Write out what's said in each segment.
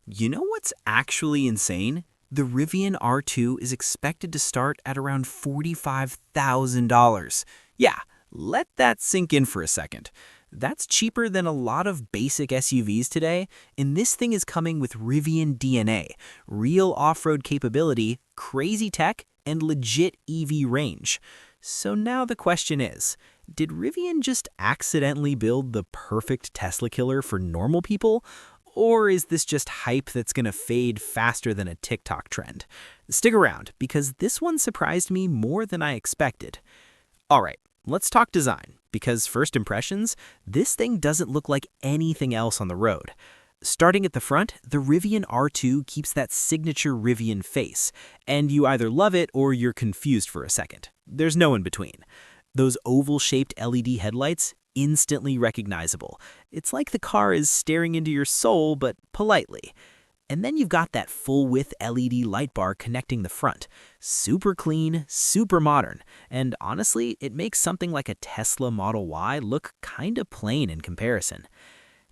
You know what's actually insane? The Rivian R2 is expected to start at around $45,000. Yeah, let that sink in for a second. That's cheaper than a lot of basic SUVs today, and this thing is coming with Rivian DNA, real off-road capability, crazy tech, and legit EV range. So now the question is, did Rivian just accidentally build the perfect Tesla killer for normal people? Or is this just hype that's gonna fade faster than a TikTok trend? Stick around, because this one surprised me more than I expected. Alright, let's talk design, because first impressions, this thing doesn't look like anything else on the road. Starting at the front, the Rivian R2 keeps that signature Rivian face, and you either love it or you're confused for a second. There's no in between. Those oval-shaped LED headlights, instantly recognizable. It's like the car is staring into your soul, but politely. And then you've got that full-width LED light bar connecting the front. Super clean, super modern, and honestly, it makes something like a Tesla Model Y look kinda plain in comparison.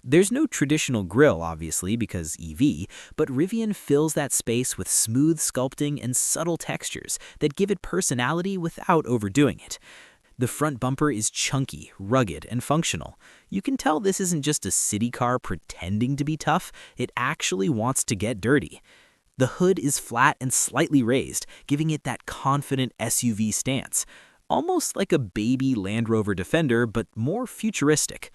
There's no traditional grille, obviously, because EV, but Rivian fills that space with smooth sculpting and subtle textures that give it personality without overdoing it. The front bumper is chunky, rugged, and functional. You can tell this isn't just a city car pretending to be tough, it actually wants to get dirty. The hood is flat and slightly raised, giving it that confident SUV stance. Almost like a baby Land Rover Defender, but more futuristic.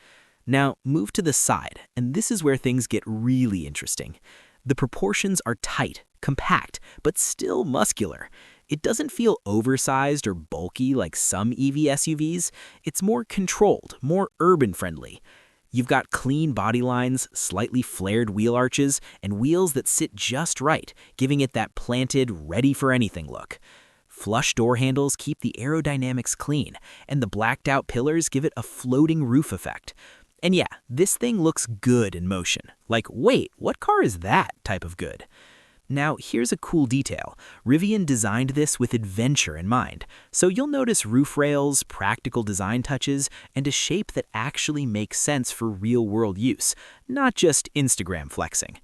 Now, move to the side, and this is where things get really interesting. The proportions are tight, compact, but still muscular. It doesn't feel oversized or bulky like some EV SUVs. It's more controlled, more urban-friendly. You've got clean body lines, slightly flared wheel arches, and wheels that sit just right, giving it that planted, ready-for-anything look. Flush door handles keep the aerodynamics clean, and the blacked-out pillars give it a floating roof effect. And yeah, this thing looks good in motion. Like, wait, what car is that type of good? Now, here's a cool detail. Rivian designed this with adventure in mind, so you'll notice roof rails, practical design touches, and a shape that actually makes sense for real-world use, not just Instagram flexing.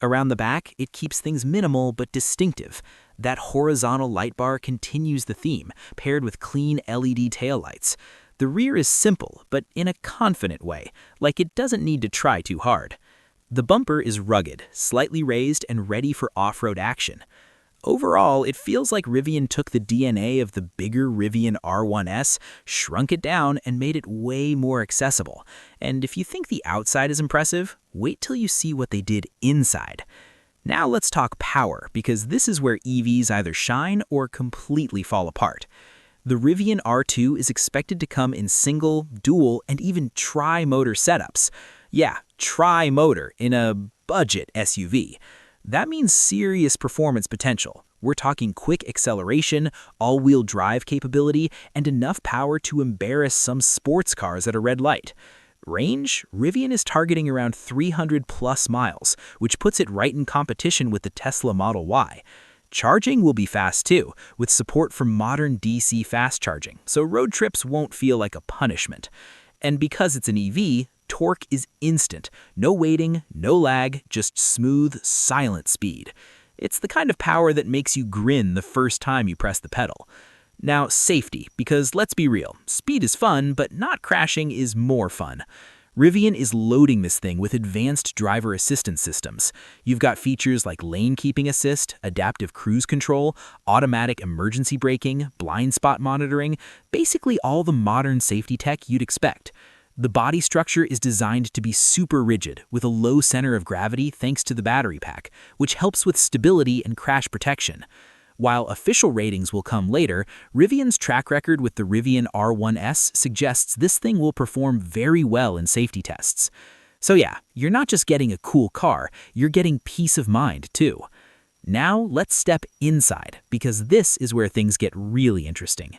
Around the back, it keeps things minimal but distinctive. That horizontal light bar continues the theme, paired with clean LED taillights. The rear is simple, but in a confident way, like it doesn't need to try too hard. The bumper is rugged, slightly raised, and ready for off-road action. Overall, it feels like Rivian took the DNA of the bigger Rivian R1S, shrunk it down, and made it way more accessible. And if you think the outside is impressive, wait till you see what they did inside. Now let's talk power, because this is where EVs either shine or completely fall apart. The Rivian R2 is expected to come in single, dual, and even tri-motor setups. Yeah, tri-motor in a budget SUV. That means serious performance potential. We're talking quick acceleration, all-wheel drive capability, and enough power to embarrass some sports cars at a red light. Range, Rivian is targeting around 300 plus miles, which puts it right in competition with the Tesla Model Y. Charging will be fast too, with support for modern DC fast charging, so road trips won't feel like a punishment. And because it's an EV, torque is instant. No waiting, no lag, just smooth, silent speed. It's the kind of power that makes you grin the first time you press the pedal. Now, safety, because let's be real, speed is fun, but not crashing is more fun. Rivian is loading this thing with advanced driver assistance systems. You've got features like lane keeping assist, adaptive cruise control, automatic emergency braking, blind spot monitoring, basically all the modern safety tech you'd expect. The body structure is designed to be super rigid, with a low center of gravity thanks to the battery pack, which helps with stability and crash protection. While official ratings will come later, Rivian's track record with the Rivian R1S suggests this thing will perform very well in safety tests. So yeah, you're not just getting a cool car, you're getting peace of mind too. Now let's step inside, because this is where things get really interesting.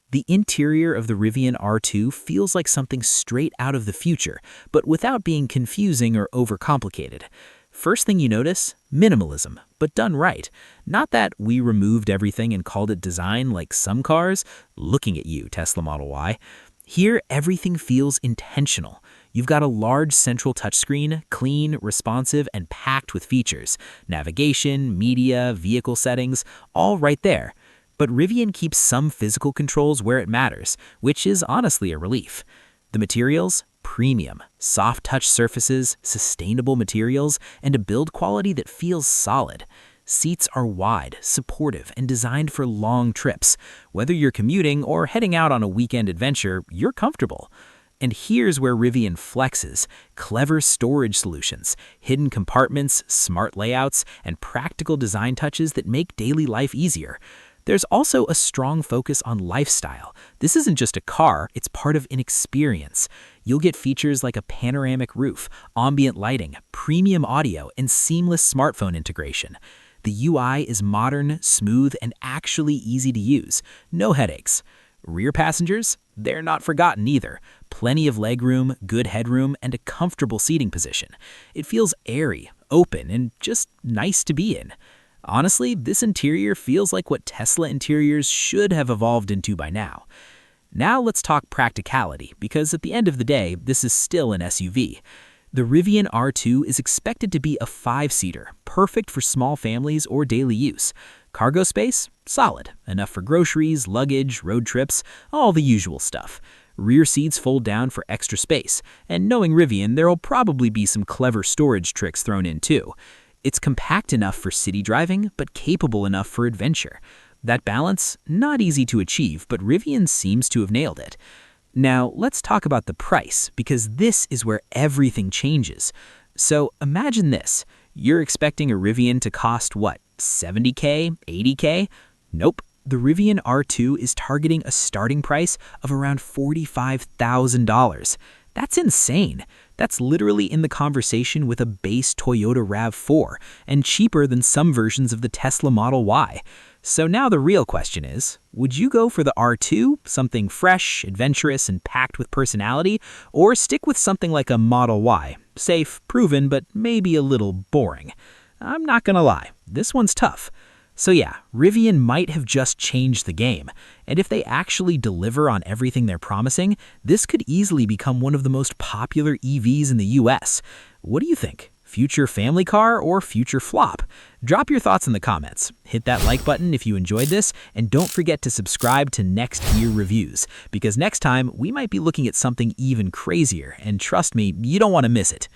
The interior of the Rivian R2 feels like something straight out of the future, but without being confusing or overcomplicated. First thing you notice, minimalism, but done right. Not that we removed everything and called it design like some cars. Looking at you, Tesla Model Y. Here, everything feels intentional. You've got a large central touchscreen, clean, responsive, and packed with features. Navigation, media, vehicle settings, all right there. But Rivian keeps some physical controls where it matters, which is honestly a relief. The materials? Premium, soft touch surfaces, sustainable materials, and a build quality that feels solid. Seats are wide, supportive, and designed for long trips. Whether you're commuting or heading out on a weekend adventure, you're comfortable. And here's where Rivian flexes: clever storage solutions, hidden compartments, smart layouts, and practical design touches that make daily life easier. There's also a strong focus on lifestyle. This isn't just a car, it's part of an experience. You'll get features like a panoramic roof, ambient lighting, premium audio, and seamless smartphone integration. The UI is modern, smooth, and actually easy to use. No headaches. Rear passengers? They're not forgotten either. Plenty of legroom, good headroom, and a comfortable seating position. It feels airy, open, and just nice to be in. Honestly, this interior feels like what Tesla interiors should have evolved into by now. Now let's talk practicality, because at the end of the day, this is still an SUV. The Rivian R2 is expected to be a 5-seater, perfect for small families or daily use. Cargo space? Solid, enough for groceries, luggage, road trips, all the usual stuff. Rear seats fold down for extra space, and knowing Rivian, there'll probably be some clever storage tricks thrown in too. It's compact enough for city driving, but capable enough for adventure. That balance, not easy to achieve, but Rivian seems to have nailed it. Now, let's talk about the price, because this is where everything changes. So imagine this. You're expecting a Rivian to cost what, $70K, $80K? Nope. The Rivian R2 is targeting a starting price of around $45,000. That's insane. That's literally in the conversation with a base Toyota RAV4 and cheaper than some versions of the Tesla Model Y. So now the real question is, would you go for the R2, something fresh, adventurous, and packed with personality, or stick with something like a Model Y, safe, proven, but maybe a little boring? I'm not gonna lie, this one's tough. So yeah, Rivian might have just changed the game, and if they actually deliver on everything they're promising, this could easily become one of the most popular EVs in the US. What do you think? Future family car or future flop? Drop your thoughts in the comments. Hit that like button if you enjoyed this, and don't forget to subscribe to NextGear Reviews, because next time we might be looking at something even crazier, and trust me, you don't want to miss it.